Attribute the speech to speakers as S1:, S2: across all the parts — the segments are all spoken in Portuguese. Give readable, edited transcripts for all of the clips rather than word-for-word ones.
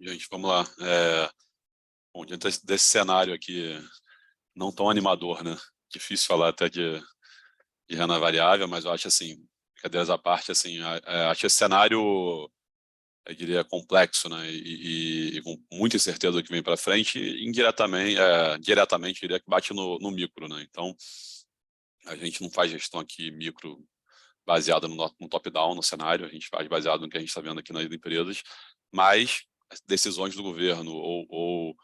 S1: Gente, vamos lá. Bom, diante desse cenário aqui não tão animador, né? Difícil falar até de renda variável, mas eu acho assim, brincadeiras à parte, assim, acho esse cenário, eu diria, complexo, né? E com muita incerteza do que vem para frente, indiretamente, diretamente, eu diria que bate no micro, né? Então, a gente não faz gestão aqui micro baseada no top-down, no cenário, a gente faz baseado no que a gente está vendo aqui nas empresas, mas as decisões do governo ou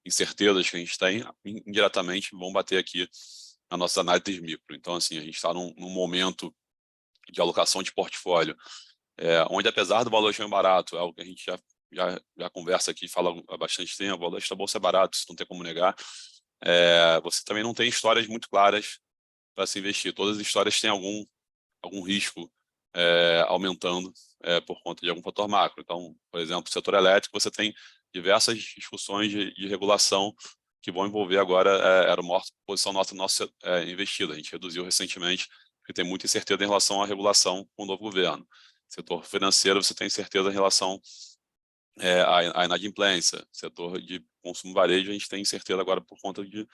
S1: incertezas que a gente tem, indiretamente vão bater aqui na nossa análise micro. Então, assim, a gente está num momento de alocação de portfólio, onde apesar do valor estar barato, é algo que a gente já conversa aqui, fala há bastante tempo, o valor da bolsa é barato, isso não tem como negar, você também não tem histórias muito claras para se investir. Todas as histórias têm algum risco aumentando por conta de algum fator macro. Então, por exemplo, o setor elétrico, você tem diversas discussões de regulação que vão envolver agora, era a maior posição nossa investida. A gente reduziu recentemente, porque tem muita incerteza em relação à regulação com o novo governo. Setor financeiro, você tem incerteza em relação à inadimplência. Setor de consumo varejo, a gente tem incerteza agora por conta de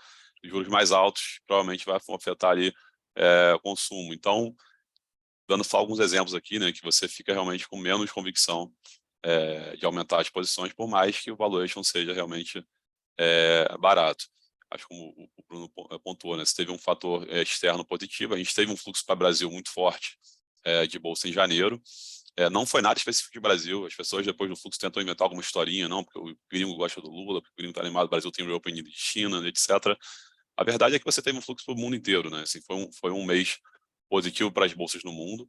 S1: juros mais altos, provavelmente vai afetar ali o consumo. Então, dando só alguns exemplos aqui, né, que você fica realmente com menos convicção de aumentar as posições, por mais que o valuation seja realmente barato. Acho que como o Bruno pontuou, né, você teve um fator externo positivo, a gente teve um fluxo para o Brasil muito forte de bolsa em janeiro, não foi nada específico de Brasil, as pessoas depois do fluxo tentam inventar alguma historinha, não, porque o gringo gosta do Lula, porque o gringo está animado, o Brasil tem reopening de China, etc. A verdade é que você teve um fluxo para o mundo inteiro, né? Assim, foi um mês positivo para as bolsas no mundo,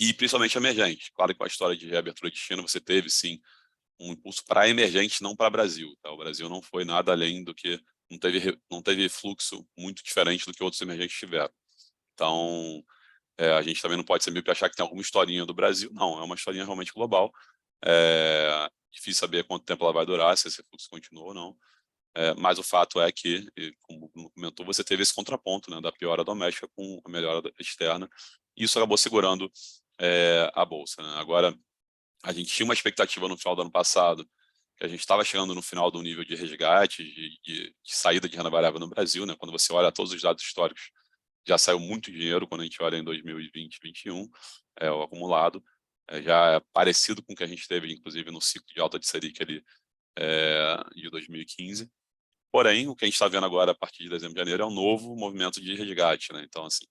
S1: e principalmente emergente. Claro que com a história de reabertura de China você teve, sim, um impulso para emergente, não para Brasil. Tá? O Brasil não foi nada além do que, não teve fluxo muito diferente do que outros emergentes tiveram. Então, a gente também não pode ser meio que achar que tem alguma historinha do Brasil. Não, é uma historinha realmente global. Difícil saber quanto tempo ela vai durar, se esse fluxo continua ou não. Mas o fato é que, como o Bruno comentou, você teve esse contraponto, né, da piora doméstica com a melhora externa, e isso acabou segurando a Bolsa. Né? Agora, a gente tinha uma expectativa no final do ano passado, que a gente estava chegando no final do nível de resgate, de saída de renda variável no Brasil. Né? Quando você olha todos os dados históricos, já saiu muito dinheiro quando a gente olha em 2020, 2021, o acumulado, já é parecido com o que a gente teve, inclusive, no ciclo de alta de Selic ali, de 2015. Porém, o que a gente está vendo agora a partir de dezembro e janeiro é um novo movimento de resgate. Né? Então, assim,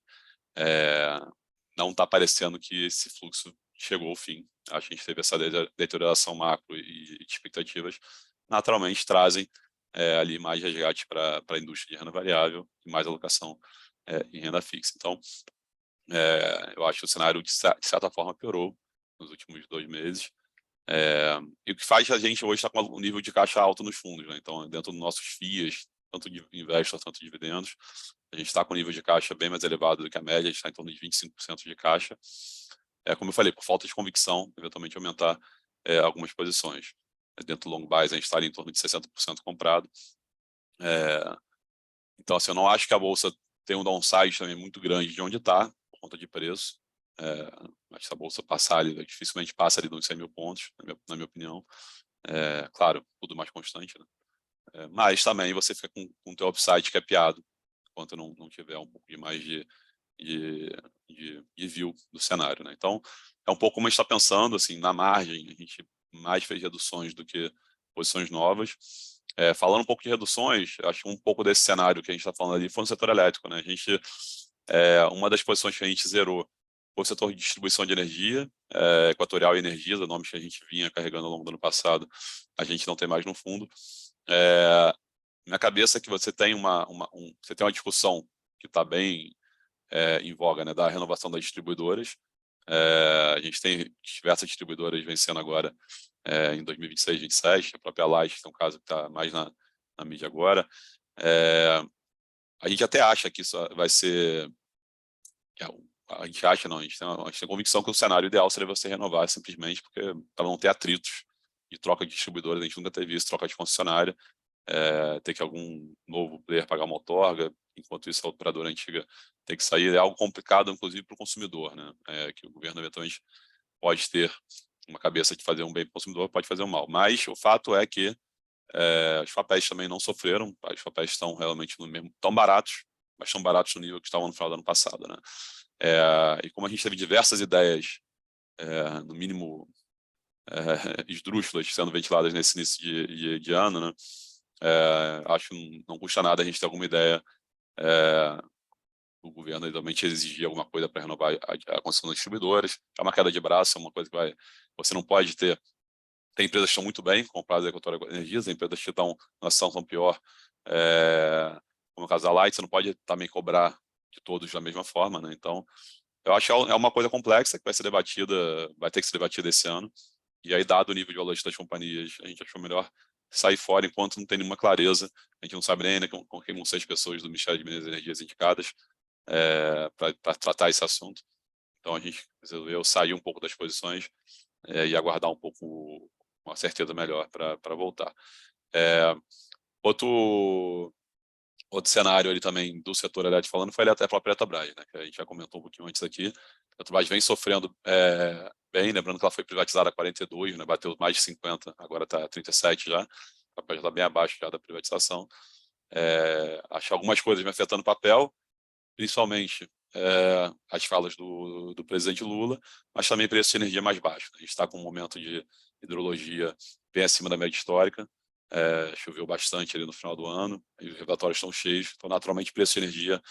S1: não está parecendo que esse fluxo chegou ao fim. Acho que a gente teve essa deterioração macro e expectativas naturalmente trazem ali mais resgate para a indústria de renda variável e mais alocação em renda fixa. Então, eu acho que o cenário, de certa forma, piorou nos últimos 2 meses. E o que faz a gente hoje estar com um nível de caixa alto nos fundos. Né? Então, dentro dos nossos FIAs, tanto de investor, tanto de dividendos, a gente está com um nível de caixa bem mais elevado do que a média, a gente está em torno de 25% de caixa. Como eu falei, por falta de convicção, eventualmente aumentar algumas posições. Dentro do long buys, a gente está ali em torno de 60% comprado. Então, assim, eu não acho que a Bolsa tem um downside também muito grande de onde está, por conta de preço. Mas se a Bolsa passar ali, dificilmente passa ali dos 100 mil pontos, na minha opinião. Claro, tudo mais constante, né? Mas também você fica com o teu upside capeado, enquanto não tiver um pouco de mais de view do cenário. Né? Então, é um pouco como a gente está pensando, assim, na margem, a gente mais fez reduções do que posições novas. Falando um pouco de reduções, acho que um pouco desse cenário que a gente está falando ali foi no setor elétrico. Né? A gente, uma das posições que a gente zerou foi o setor de distribuição de energia, Equatorial e Energisa, nomes que a gente vinha carregando ao longo do ano passado, a gente não tem mais no fundo. Minha cabeça é que você tem você tem uma discussão que está bem em voga, né, da renovação das distribuidoras. A gente tem diversas distribuidoras vencendo agora em 2026, 2027, a própria Light, que é um caso que está mais na mídia agora. A gente até acha que isso vai ser... A gente acha, não, a gente tem convicção que o cenário ideal seria você renovar simplesmente para não ter atritos de troca de distribuidores. A gente nunca teve isso, troca de concessionária, ter que algum novo player pagar uma outorga, enquanto isso a operadora antiga tem que sair. É algo complicado, inclusive, para o consumidor, né? Que o governo eventualmente pode ter uma cabeça de fazer um bem para o consumidor pode fazer um mal. Mas o fato é que os papéis também não sofreram, os papéis estão realmente no mesmo, tão baratos, mas estão baratos no nível que estavam no final do ano passado, né? E como a gente teve diversas ideias, no mínimo esdrúxulas, sendo ventiladas nesse início de ano, né? Acho que não custa nada a gente ter alguma ideia do governo realmente exigir alguma coisa para renovar a concessão das distribuidoras. É uma queda de braço, é uma coisa que você não pode ter. Tem empresas que estão muito bem, como a Equatorial Energias, tem empresas que estão na situação pior, como o caso da Light, você não pode também cobrar de todos da mesma forma, né? Então, eu acho que é uma coisa complexa que vai ser debatida, vai ter que ser debatida esse ano. E aí, dado o nível de valor das companhias, a gente achou melhor sair fora enquanto não tem nenhuma clareza. A gente não sabe nem ainda com quem vão ser as pessoas do Ministério de Minas e Energias indicadas para tratar esse assunto. Então, a gente resolveu sair um pouco das posições e aguardar um pouco uma certeza melhor para voltar. Outro cenário ali também do setor elétrico falando foi até a própria Eletrobras, né, que a gente já comentou um pouquinho antes aqui. A Eletrobras vem sofrendo bem, lembrando que ela foi privatizada a 42, né, bateu mais de 50, agora está 37 já, o papel já está bem abaixo já da privatização. Acho algumas coisas me afetando o papel, principalmente as falas do presidente Lula, mas também preço de energia mais baixo. A gente está com um momento de hidrologia bem acima da média histórica, choveu bastante ali no final do ano, e os relatórios estão cheios, então naturalmente o preço de energia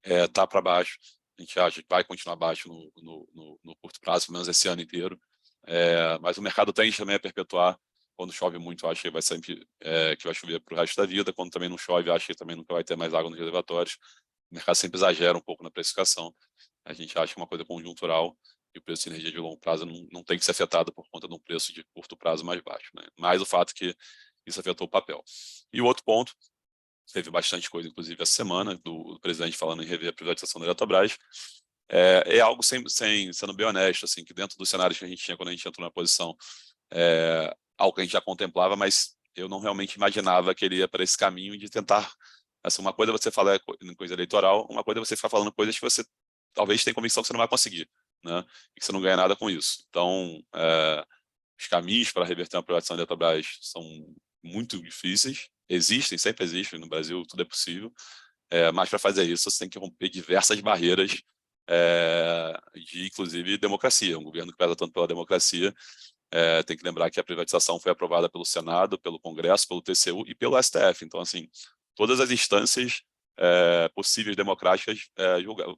S1: está para baixo. A gente acha que vai continuar baixo no curto prazo, pelo menos esse ano inteiro, mas o mercado tende também a perpetuar. Quando chove muito, acho que vai sempre que vai chover para o resto da vida. Quando também não chove, acho que também nunca vai ter mais água nos reservatórios. O mercado sempre exagera um pouco na precificação. A gente acha que é uma coisa conjuntural e o preço de energia de longo prazo não tem que ser afetado por conta de um preço de curto prazo mais baixo, né? Mais o fato que isso afetou o papel. E o outro ponto, teve bastante coisa, inclusive, essa semana, do presidente falando em rever a privatização da Eletrobras, algo sendo bem honesto, assim, que dentro dos cenários que a gente tinha quando a gente entrou na posição, algo que a gente já contemplava, mas eu não realmente imaginava que ele ia para esse caminho de tentar. Assim, uma coisa é você falar em coisa eleitoral, uma coisa é você ficar falando coisas que você talvez tenha convicção que você não vai conseguir, né? E que você não ganha nada com isso. Então, os caminhos para reverter uma privatização da Eletrobras são muito difíceis, sempre existem, no Brasil tudo é possível, mas para fazer isso você tem que romper diversas barreiras de, inclusive, democracia. Um governo que pesa tanto pela democracia tem que lembrar que a privatização foi aprovada pelo Senado, pelo Congresso, pelo TCU e pelo STF. Então, assim, todas as instâncias possíveis democráticas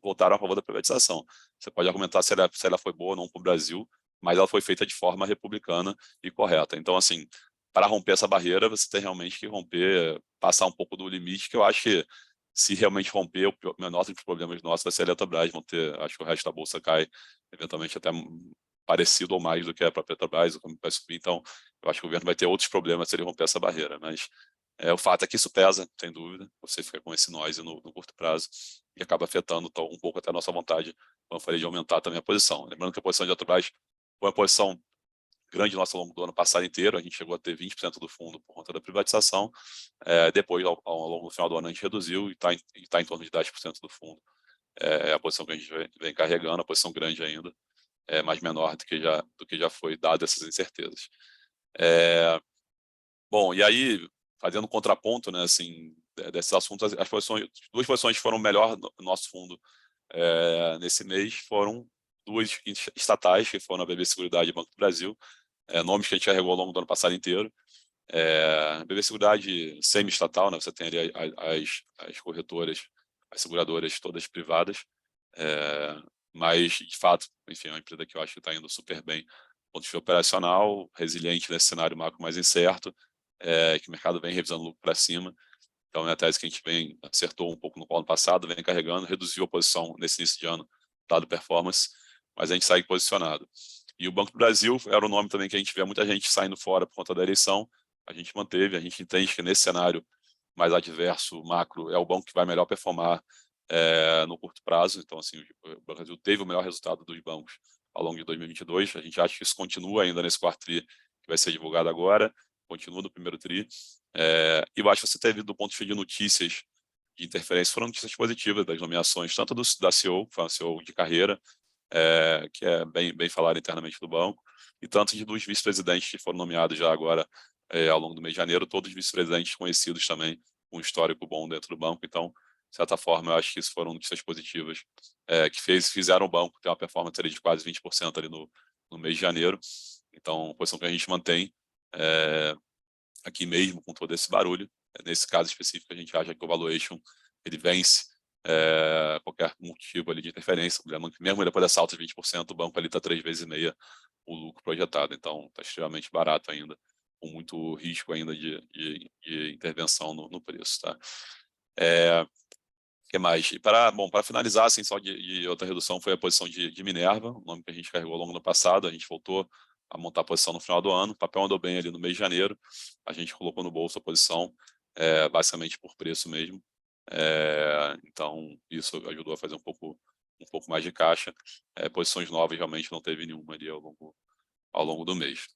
S1: votaram a favor da privatização. Você pode argumentar se ela foi boa ou não para o Brasil, mas ela foi feita de forma republicana e correta. Então, assim, para romper essa barreira, você tem realmente que romper, passar um pouco do limite, que eu acho que se realmente romper, o menor dos problemas nossos vai ser a Eletrobras, acho que o resto da bolsa cai, eventualmente até parecido ou mais do que a própria Petrobras, como vai subir. Então, eu acho que o governo vai ter outros problemas se ele romper essa barreira, mas o fato é que isso pesa, sem dúvida, você fica com esse noise no curto prazo e acaba afetando um pouco até a nossa vontade, como eu falei, de aumentar também a posição. Lembrando que a posição de Petrobras foi uma posição grande nossa ao longo do ano passado inteiro, a gente chegou a ter 20% do fundo por conta da privatização, depois, ao longo do final do ano, a gente reduziu e está em torno de 10% do fundo. É a posição que a gente vem carregando, a posição grande ainda, mais menor do que já foi dado essas incertezas. Bom, e aí, fazendo um contraponto, né, assim, desses assuntos, as duas posições que foram melhor no nosso fundo nesse mês foram duas estatais, que foram a BB Seguridade e Banco do Brasil, nomes que a gente carregou ao longo do ano passado inteiro. BB Seguridade semi-estatal, né, você tem ali as corretoras, as seguradoras todas privadas, mas, de fato, enfim, é uma empresa que eu acho que está indo super bem do ponto de vista operacional, resiliente nesse cenário macro mais incerto, que o mercado vem revisando lucro para cima. Então, é a tese que a gente acertou um pouco no ano passado, vem carregando, reduziu a posição nesse início de ano, dado performance, mas a gente segue posicionado. E o Banco do Brasil era um nome também que a gente vê muita gente saindo fora por conta da eleição, a gente manteve, a gente entende que nesse cenário mais adverso, macro, é o banco que vai melhor performar no curto prazo. Então, assim, o Brasil teve o melhor resultado dos bancos ao longo de 2022. A gente acha que isso continua ainda nesse quarto TRI, que vai ser divulgado agora, continua no primeiro TRI. E eu acho que você teve, do ponto de vista de notícias de interferência, foram notícias positivas das nomeações, tanto da CEO, que foi uma CEO de carreira, que é bem falado internamente do banco, e tanto dos vice-presidentes que foram nomeados já agora ao longo do mês de janeiro, todos vice-presidentes conhecidos também, com um histórico bom dentro do banco. Então, de certa forma, eu acho que isso foram notícias positivas, que fizeram o banco ter uma performance ali de quase 20% ali no mês de janeiro. Então, posição que a gente mantém aqui mesmo com todo esse barulho. Nesse caso específico, a gente acha que o valuation ele vence qualquer motivo ali de interferência. Mesmo depois dessa alta de 20%, o banco ali está 3,5 vezes o lucro projetado. Então, está extremamente barato ainda, com muito risco ainda de intervenção no preço. Tá? Que mais? E para finalizar, assim, só de outra redução foi a posição de Minerva, o nome que a gente carregou ao longo do passado. A gente voltou a montar a posição no final do ano. O papel andou bem ali no mês de janeiro. A gente colocou no bolso a posição, basicamente por preço mesmo. Então, isso ajudou a fazer um pouco mais de caixa. Posições novas realmente não teve nenhuma ali ao longo do mês.